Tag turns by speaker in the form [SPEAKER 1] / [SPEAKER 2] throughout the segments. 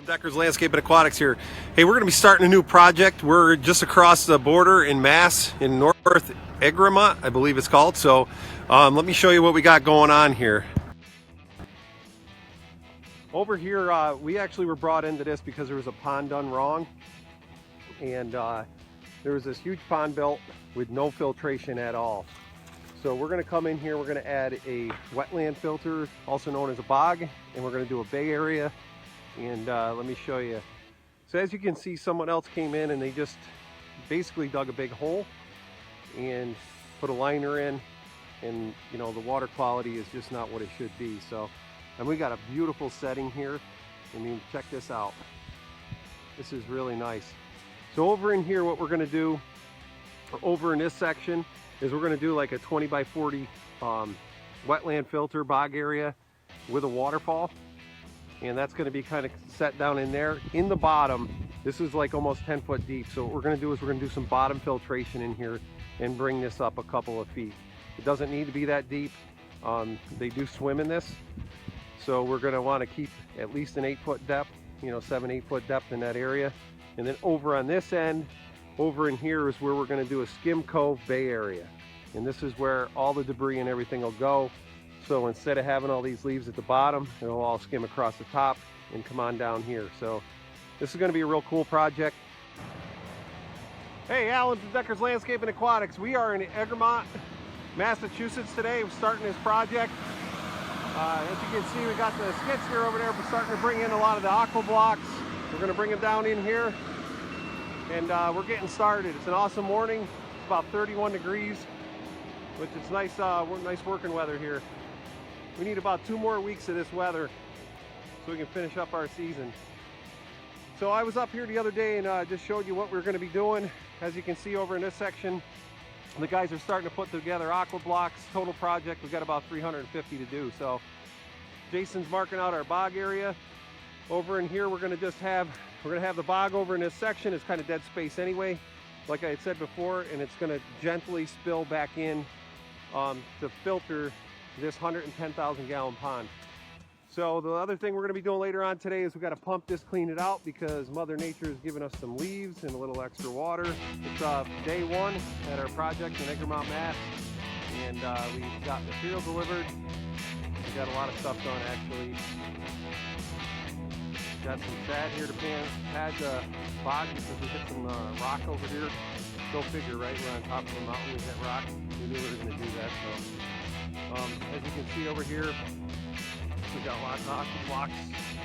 [SPEAKER 1] from Decker's Landscape and Aquatics here. Hey, we're going to be starting a new project. We're just across the border in Mass, in North Egremont, I believe it's called. So let me show you what we got going on here. Over here, we actually were brought into this because there was a pond done wrong. And there was this huge pond built with no filtration at all. So we're going to come in here, we're going to add a wetland filter, also known as a bog, and we're going to do a bay area. And let me show you. So as you can see, someone else came in and they just basically dug a big hole and put a liner in, and you know, the water quality is just not what it should be. So, and we got a beautiful setting here. I mean, check this out. This is really nice. So over in here, what we're going to do over in this section is we're going to do like a 20 by 40 wetland filter bog area with a waterfall, and that's going to be kind of set down in there. In the bottom, this is like almost 10 foot deep, so what we're going to do is we're going to do some bottom filtration in here and bring this up a couple of feet. It doesn't need to be that deep. They do swim in this, so we're going to want to keep at least an 8 foot depth, you know, 7-8 foot depth in that area. And then over on this end, over in here is where we're going to do a Skim Cove bay area, and this is where all the debris and everything will go. So instead of having all these leaves at the bottom, it'll all skim across the top and come on down here. So this is going to be a real cool project. Hey, Alan from Decker's Landscape and Aquatics. We are in Egremont, Massachusetts today. We're starting this project. As you can see, we got the skid steer over there. We're starting to bring in a lot of the aqua blocks. We're going to bring them down in here. And we're getting started. It's an awesome morning. It's about 31 degrees, which is nice, nice working weather here. We need about 2 more weeks of this weather so we can finish up our season. So I was up here the other day and just showed you what we're going to be doing. As you can see over in this section, the guys are starting to put together aqua blocks. Total project, we've got about 350 to do. So Jason's marking out our bog area. Over in here, we're going to have the bog over in this section. It's kind of dead space anyway, like I had said before, and it's going to gently spill back in to filter this 110,000 gallon pond. So the other thing we're going to be doing later on today is we've got to pump this, clean it out, because Mother Nature has given us some leaves and a little extra water. It's day 1 at our project in Egremont, Mass, and we got material delivered. We got a lot of stuff done actually. Got some sand here to pad the bog because we hit some rock over here. Go figure, right? We're on top of the mountain, we hit rock. We knew we were going to do that. So, as you can see over here, we got lots of aqua blocks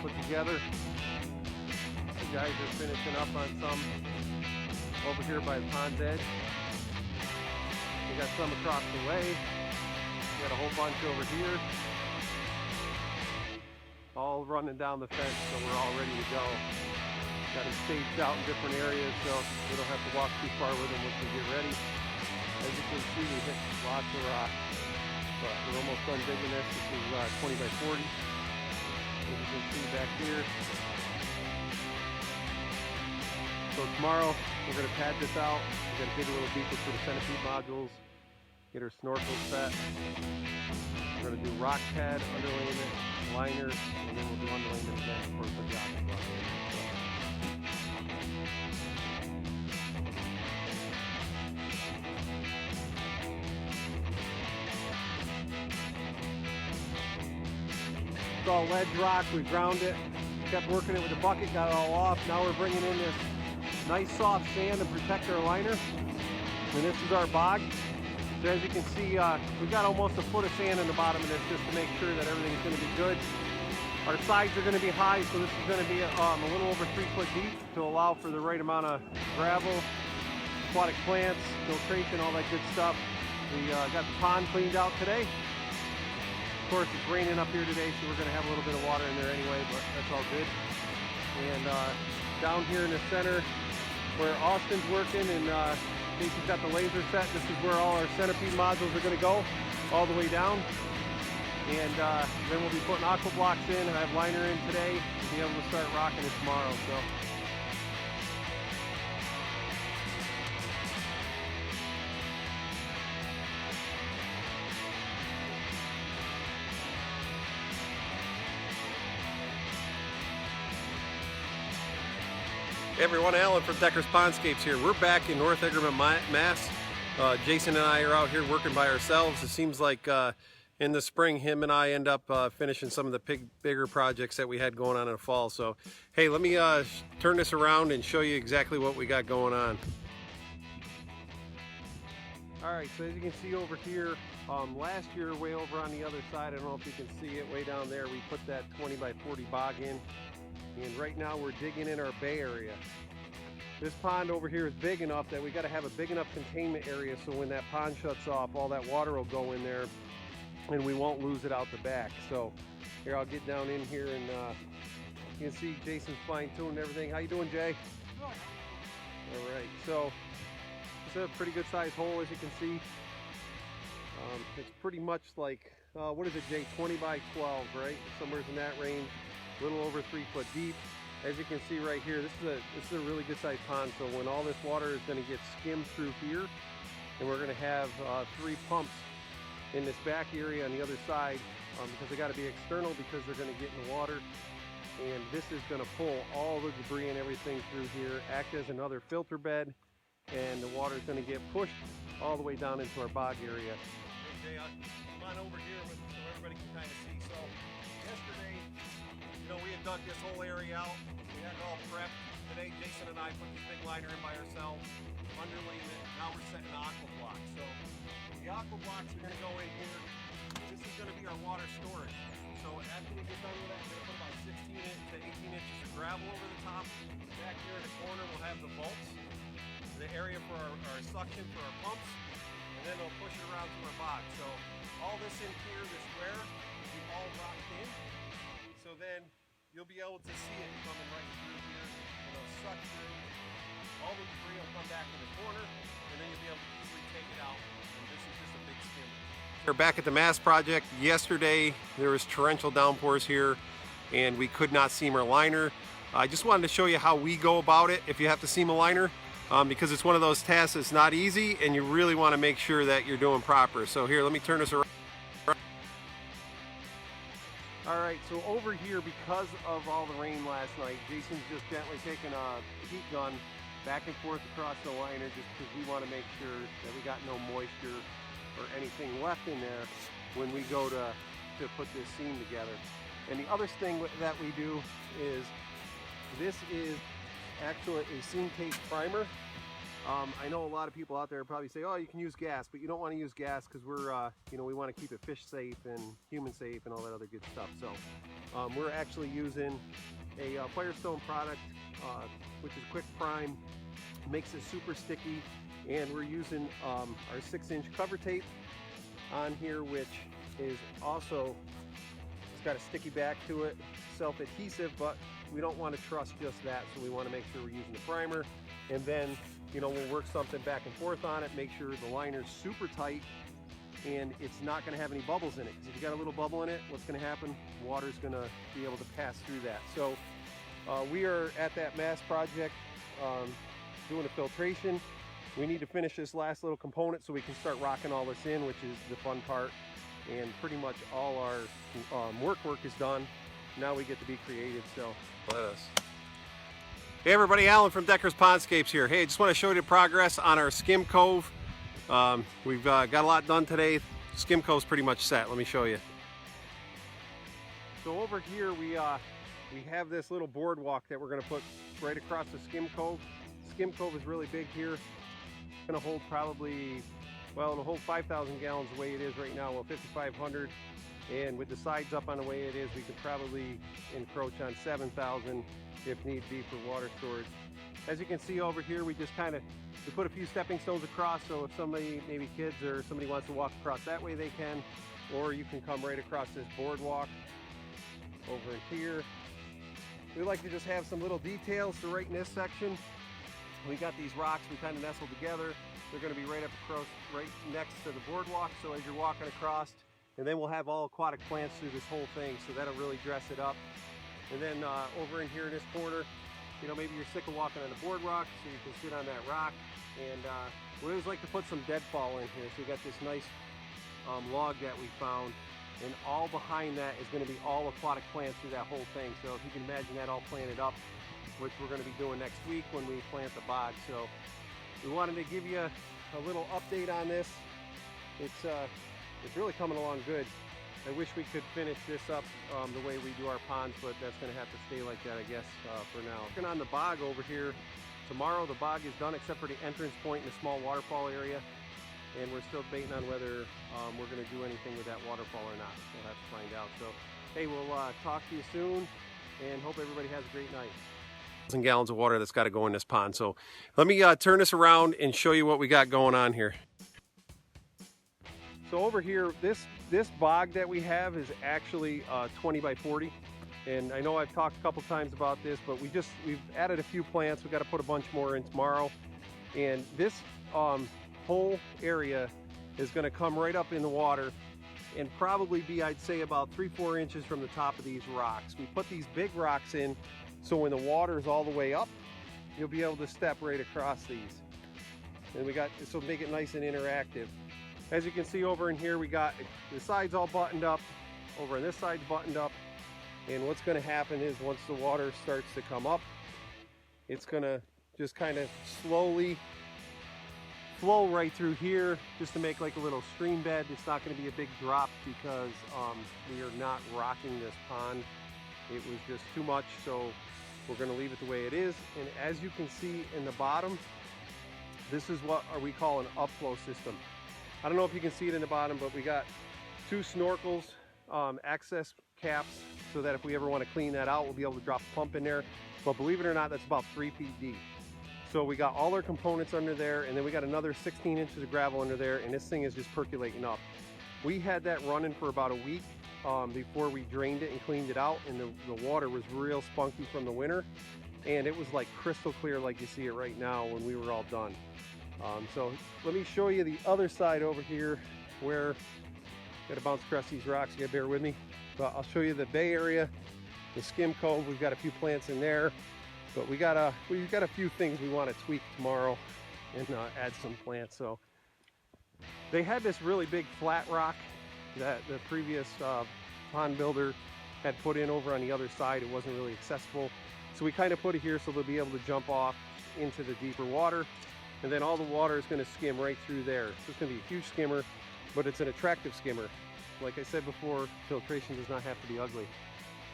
[SPEAKER 1] put together. The guys are finishing up on some over here by the pond's edge. We got some across the way. We got a whole bunch over here, all running down the fence, so we're all ready to go. Got them staged out in different areas, so we don't have to walk too far with them once we get ready. As you can see, we hit lots of rock, but we're almost done digging this. This is 20 by 40. As you can see back here. So tomorrow, we're going to pad this out. We're going to dig a little deeper for the centipede modules, get our snorkels set. We're going to do rock pad, underlayment, liner, and then we'll do underlayment again before we put the aqua block in. It's all ledge rock. We ground it, kept working it with the bucket, got it all off. Now we're bringing in this nice soft sand to protect our liner, and this is our bog. So as you can see, we've got almost a foot of sand in the bottom of this just to make sure that everything's going to be good. Our sides are going to be high, so this is going to be a little over 3 foot deep to allow for the right amount of gravel, aquatic plants, filtration, all that good stuff. We got the pond cleaned out today. Of course, it's raining up here today, so we're going to have a little bit of water in there anyway, but that's all good. And down here in the center, where Austin's working and Casey's got the laser set, this is where all our centipede modules are going to go, all the way down. And then we'll be putting aqua blocks in. I have liner in today to be able to start rocking it tomorrow. So Hey everyone, Alan from Decker's Pondscapes here. We're back in North Egremont, Mass. Jason and I are out here working by ourselves. It seems like in the spring, him and I end up finishing some of the bigger projects that we had going on in the fall. So, hey, let me turn this around and show you exactly what we got going on. All right, so as you can see over here, last year way over on the other side, I don't know if you can see it way down there, we put that 20 by 40 bog in. And right now we're digging in our bay area. This pond over here is big enough that we got to have a big enough containment area so when that pond shuts off, all that water will go in there and we won't lose it out the back. So here, I'll get down in here and you can see Jason's fine-tuning everything. How you doing, Jay? Good. All right, so it's a pretty good sized hole, as you can see. It's pretty much like, what is it, Jay, 20 by 12, right? Somewhere in that range. A little over 3 foot deep. As you can see right here, this is a really good sized pond. So when all this water is going to get skimmed through here, and we're going to have 3 pumps in this back area on the other side, because they got to be external because they're going to get in the water. And this is going to pull all the debris and everything through here, act as another filter bed, and the water is going to get pushed all the way down into our bog area. Hey Jay, come on over here so everybody can kind of see. So yesterday, we had dug this whole area out. We had it all prepped. Today, Jason and I put this big liner in by ourselves, underlaying it. Now we're setting the aqua blocks. So the aqua blocks are going to go in here. This is going to be our water storage. So after we get done with that, we're going to put about 16 to 18 inches of gravel over the top. Back here in the corner, we'll have the vaults, the area for our suction for our pumps, and then they'll push it around to our bog. So all this in here, this square, will be all rocked in. So then you'll be able to see it coming right through here, and it'll suck through. All the debris will come back in the corner, and then you'll be able to easily take it out. And this is just a big skimmer. We're back at the Mass project. Yesterday there was torrential downpours here, and we could not seam our liner. I just wanted to show you how we go about it if you have to seam a liner, because it's one of those tasks that's not easy, and you really want to make sure that you're doing proper. So here, let me turn this around. All right, so over here, because of all the rain last night, Jason's just gently taking a heat gun back and forth across the liner just because we want to make sure that we got no moisture or anything left in there when we go to put this seam together. And the other thing that we do is, this is actually a seam tape primer. I know a lot of people out there probably say, oh, you can use gas, but you don't want to use gas because we're, we want to keep it fish safe and human safe and all that other good stuff. So we're actually using a Firestone product, which is quick prime, makes it super sticky, and we're using our 6-inch cover tape on here, which is also, it's got a sticky back to it, self-adhesive, but we don't want to trust just that, so we want to make sure we're using the primer. And then we'll work something back and forth on it, make sure the liner's super tight and it's not going to have any bubbles in it. Because if you got a little bubble in it, what's going to happen? Water's going to be able to pass through that. So we are at that Mass project doing a filtration. We need to finish this last little component so we can start rocking all this in, which is the fun part. And pretty much all our work is done. Now we get to be creative, so let us. Hey everybody, Alan from Decker's Pondscapes here. Hey, I just want to show you the progress on our Skim Cove. We've got a lot done today. Skim Cove's pretty much set. Let me show you. So over here we have this little boardwalk that we're going to put right across the Skim Cove. Skim Cove is really big here. It's going to hold probably, well, it'll hold 5,000 gallons the way it is right now, well 5,500. And with the sides up on the way it is, we could probably encroach on 7,000 if need be for water storage. As you can see over here, we just we put a few stepping stones across, so if somebody, maybe kids or somebody wants to walk across that way, they can. Or you can come right across this boardwalk over in here. We like to just have some little details. So right in this section, we got these rocks we kind of nestled together. They're going to be right up across, right next to the boardwalk. So as you're walking across, and then we'll have all aquatic plants through this whole thing, so that'll really dress it up. And then over in here in this corner, maybe you're sick of walking on the boardwalk, so you can sit on that rock. And we always like to put some deadfall in here. So we got this nice log that we found, and all behind that is going to be all aquatic plants through that whole thing. So if you can imagine that all planted up, which we're going to be doing next week when we plant the bog. So we wanted to give you a little update on this. It's really coming along good. I wish we could finish this up the way we do our ponds, but that's going to have to stay like that, I guess, for now. Working on the bog over here. Tomorrow the bog is done except for the entrance point in the small waterfall area, and we're still debating on whether we're going to do anything with that waterfall or not. We'll have to find out. So, hey, we'll talk to you soon, and hope everybody has a great night. 1,000 gallons of water that's got to go in this pond. So let me turn this around and show you what we got going on here. So over here, this bog that we have is actually 20 by 40. And I know I've talked a couple times about this, but we've added a few plants. We've got to put a bunch more in tomorrow. And this whole area is going to come right up in the water and probably be, I'd say, about 3-4 inches from the top of these rocks. We put these big rocks in, so when the water is all the way up, you'll be able to step right across these. And this will make it nice and interactive. As you can see over in here, we got the sides all buttoned up. Over on this side's buttoned up. And what's going to happen is once the water starts to come up, it's going to just kind of slowly flow right through here just to make like a little stream bed. It's not going to be a big drop because we are not rocking this pond. It was just too much, so we're going to leave it the way it is. And as you can see in the bottom, this is what we call an upflow system. I don't know if you can see it in the bottom, but we got 2 snorkels, access caps, so that if we ever want to clean that out, we'll be able to drop a pump in there. But believe it or not, that's about 3 feet deep. So we got all our components under there, and then we got another 16 inches of gravel under there, and this thing is just percolating up. We had that running for about a week before we drained it and cleaned it out, and the water was real spunky from the winter, and it was like crystal clear like you see it right now when we were all done. So let me show you the other side over here where got to bounce across these rocks. You gotta bear with me. But I'll show you the bay area, the Skim Cove. We've got a few plants in there, but we've got a few things we want to tweak tomorrow and add some plants. So they had this really big flat rock that the previous pond builder had put in over on the other side. It wasn't really accessible, so we kind of put it here so they'll be able to jump off into the deeper water, and then all the water is going to skim right through there. So it's going to be a huge skimmer, but it's an attractive skimmer. Like I said before, filtration does not have to be ugly.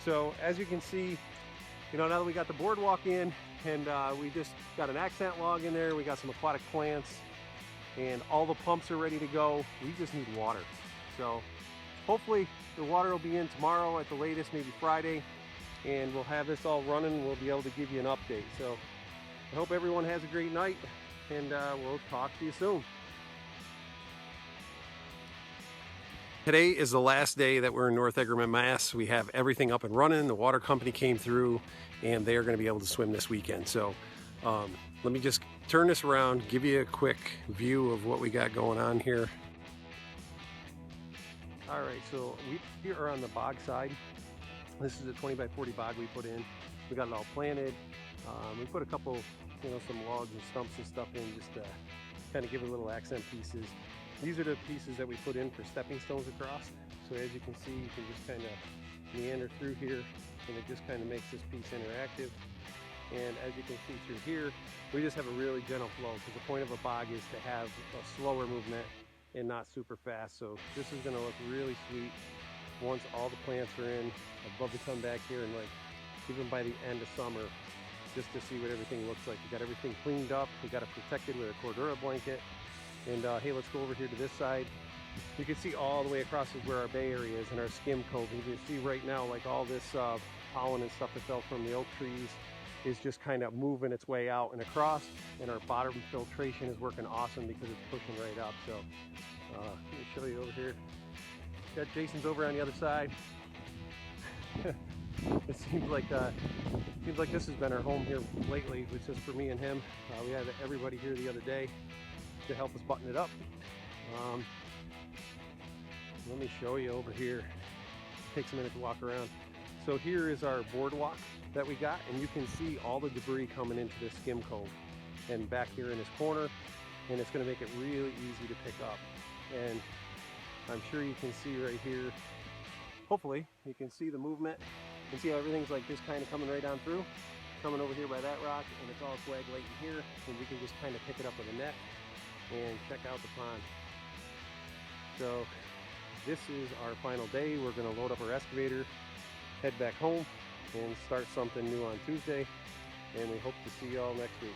[SPEAKER 1] So as you can see, now that we got the boardwalk in, and we just got an accent log in there, we got some aquatic plants, and all the pumps are ready to go. We just need water. So hopefully the water will be in tomorrow at the latest, maybe Friday, and we'll have this all running. We'll be able to give you an update. So I hope everyone has a great night, and we'll talk to you soon. Today is the last day that we're in North Egremont, Mass. We have everything up and running. The water company came through, and they are going to be able to swim this weekend. So let me just turn this around, give you a quick view of what we got going on here. All right, so we are on the bog side. This is a 20 by 40 bog we put in. We got it all planted. We put a couple, some logs and stumps and stuff in just to kind of give it little accent pieces. These are the pieces that we put in for stepping stones across. So as you can see, you can just kind of meander through here, and it just kind of makes this piece interactive. And as you can see through here, we just have a really gentle flow, because the point of a bog is to have a slower movement and not super fast. So this is going to look really sweet once all the plants are in. I'd love to come back here and even by the end of summer, just to see what everything looks like. We got everything cleaned up. We got it protected with a Cordura blanket. And hey, let's go over here to this side. You can see all the way across is where our bay area is in our Skim Cove. And you can see right now, like all this pollen and stuff that fell from the oak trees is just kind of moving its way out and across. And our bottom filtration is working awesome because it's pushing right up. So let me show you over here. Got Jason's over on the other side. It seems like this has been our home here lately. It's just for me and him. We had everybody here the other day to help us button it up. Let me show you over here. Takes a minute to walk around. So here is our boardwalk that we got, and you can see all the debris coming into this Skim Cove and back here in this corner, and it's going to make it really easy to pick up. And I'm sure you can see right here, hopefully you can see the movement and see how everything's like just kind of coming right on through. coming over here by that rock, and it's all coagulating here, and we can just kind of pick it up with a net and check out the pond. So this is our final day. We're going to load up our excavator, head back home, and start something new on Tuesday, and we hope to see you all next week.